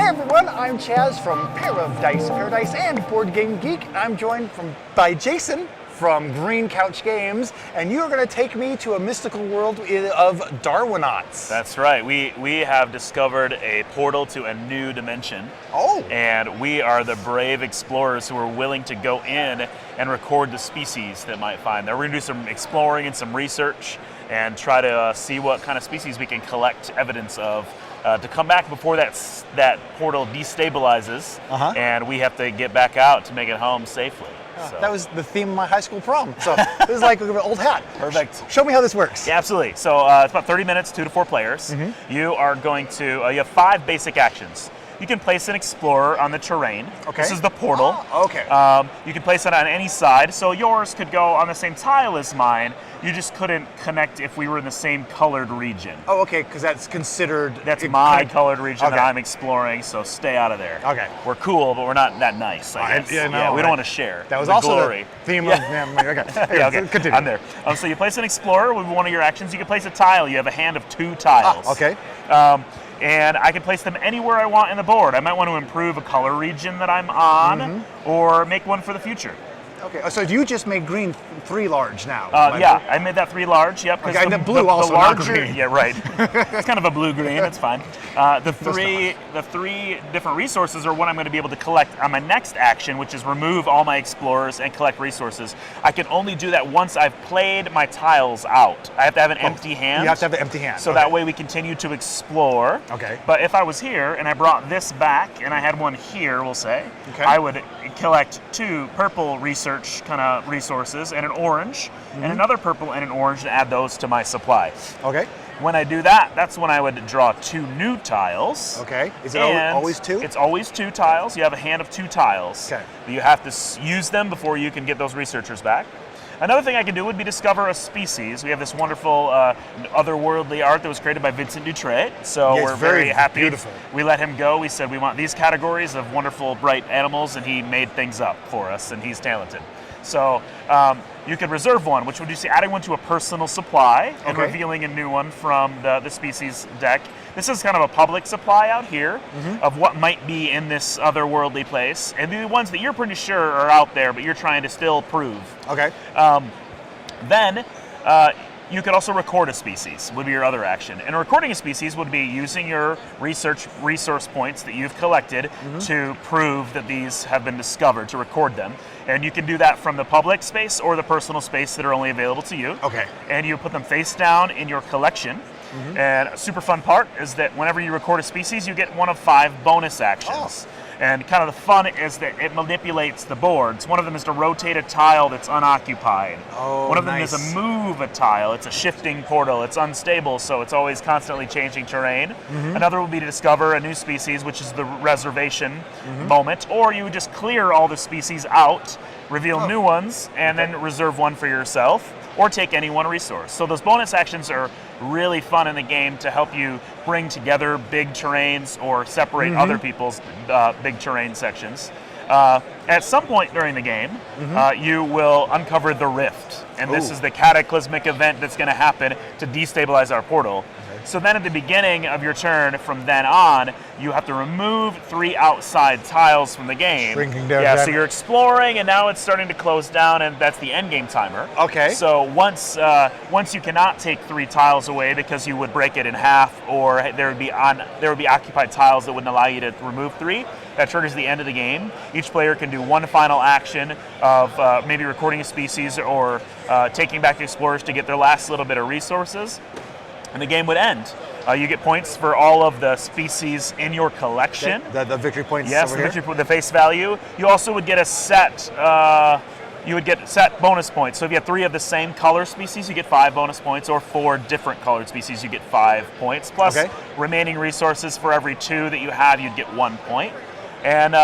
everyone, I'm Chaz from Pair of Dice Paradise and BoardGameGeek. I'm joined by Jason from Green Couch Games, and you are going to take me to a mystical world of Darwinauts. That's right. We have discovered a portal to a new dimension. Oh! And we are the brave explorers who are willing to go in and record the species that might find there. We're going to do some exploring and some research and try to see what kind of species we can collect evidence of to come back before that portal destabilizes, and we have to get back out to make it home safely. So. That was the theme of my high school prom. So this is like an old hat. Perfect. Show me how this works. Yeah, absolutely. So it's about 30 minutes, 2 to 4 players. You are going to, you have 5 basic actions. You can place an explorer on the terrain. Okay. This is the portal. Oh, okay. You can place it on any side. So yours could go on the same tile as mine. You just couldn't connect if we were in the same colored region. Oh, okay, because that's considered... That's my colored region that I'm exploring, so stay out of there. Okay. We're cool, but we're not that nice, I guess. Yeah, we don't want to share. That was the also glory. the theme of... Okay. Okay. Continue. I'm there. So you place an explorer with one of your actions. You can place a tile. You have a hand of 2 tiles. Okay. And I can place them anywhere I want in the board. I might want to improve a color region that I'm on, or make one for the future. Okay, so you just made green 3 large now. Yeah, I made that 3 large. Yep. Okay, and the blue also larger, not green. Yeah, right. It's kind of a blue-green. It's fine. The three different resources are what I'm going to be able to collect on my next action, which is remove all my explorers and collect resources. I can only do that once I've played my tiles out. I have to have an empty hand. You have to have the empty hand. So that way we continue to explore. Okay. But if I was here and I brought this back and I had one here, we'll say, I would collect 2 purple research kind of resources and an orange, and another purple and an orange, and add those to my supply. Okay. When I do that, that's when I would draw 2 new tiles. Okay. Is it always 2? It's always 2 tiles. You have a hand of 2 tiles. Okay. You have to use them before you can get those researchers back. Another thing I can do would be discover a species. We have this wonderful otherworldly art that was created by Vincent Dutrait. So we're very happy. Beautiful. We let him go. We said we want these categories of wonderful, bright animals, and he made things up for us, and he's talented. So you could reserve one, which would just be adding one to a personal supply and revealing a new one from the species deck. This is kind of a public supply out here of what might be in this otherworldly place. And the ones that you're pretty sure are out there, but you're trying to still prove. Okay. Then you could also record a species, would be your other action. And recording a species would be using your resource points that you've collected to prove that these have been discovered, to record them. And you can do that from the public space or the personal space that are only available to you. Okay. And you put them face down in your collection. And a super fun part is that whenever you record a species, you get one of 5 bonus actions. And kind of the fun is that it manipulates the boards. One of them is to rotate a tile that's unoccupied. One of them is to move a tile. It's a shifting portal. It's unstable, so it's always constantly changing terrain. Another will be to discover a new species, which is the reservation moment. Or you just clear all the species out, reveal new ones, and then reserve one for yourself, or take any one resource. So those bonus actions are really fun in the game to help you bring together big terrains or separate other people's big terrain sections. At some point during the game, you will uncover the rift, and this is the cataclysmic event that's going to happen to destabilize our portal. So then at the beginning of your turn, from then on, you have to remove 3 outside tiles from the game. Shrinking down. Yeah, so you're exploring, and now it's starting to close down, and that's the Endgame Timer. Okay. So once you cannot take 3 tiles away because you would break it in half, or there would be occupied tiles that wouldn't allow you to remove 3, that triggers the end of the game. Each player can do one final action of maybe recording a species or taking back the explorers to get their last little bit of resources. And the game would end. You get points for all of the species in your collection. The victory points. Yes, over the face value. You also would get a set. You would get set bonus points. So if you have 3 of the same color species, you get 5 bonus points, or 4 different colored species, you get 5 points. Plus, remaining resources for every 2 that you have, you'd get 1 point. And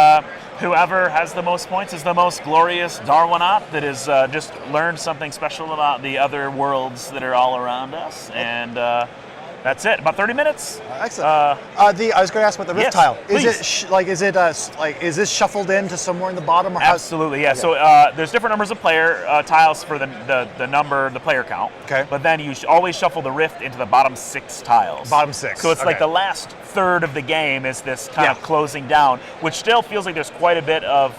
whoever has the most points is the most glorious Darwinaut that has just learned something special about the other worlds that are all around us. And That's it. About 30 minutes. Excellent. I was going to ask about the rift yes, tile. Is please. is this shuffled into somewhere in the bottom? Or Absolutely, yeah. Okay. So there's different numbers of player tiles for the number, the player count. Okay. But then you always shuffle the rift into the bottom 6 tiles. Bottom 6. So it's okay. like the last third of the game is this kind of closing down, which still feels like there's quite a bit of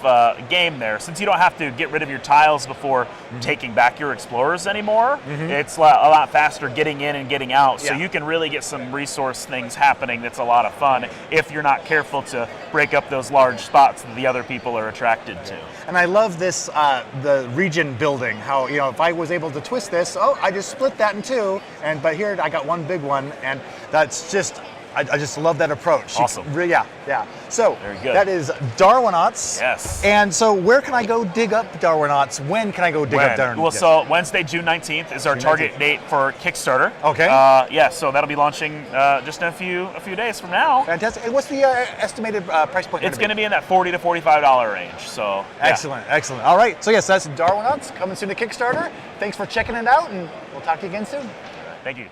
game there. Since you don't have to get rid of your tiles before taking back your explorers anymore, it's a lot faster getting in and getting out. So you can really get some resource things happening that's a lot of fun if you're not careful to break up those large spots that the other people are attracted to. And I love this, the region building, how, if I was able to twist this, I just split that in 2, but here I got one big one, and that's just, I just love that approach. Awesome. Yeah. So Very good. that is Darwinauts. Yes. And so where can I go dig up Darwinauts? When can I go dig up Darwinauts? Well, so Wednesday, June 19th is our target date for Kickstarter. Okay. So that'll be launching just in a few days from now. Fantastic. And what's the estimated price point? It's going to be in that $40 to $45 range. So Excellent. All right. So yes, that's Darwinauts coming soon to Kickstarter. Thanks for checking it out, and we'll talk to you again soon. Thank you.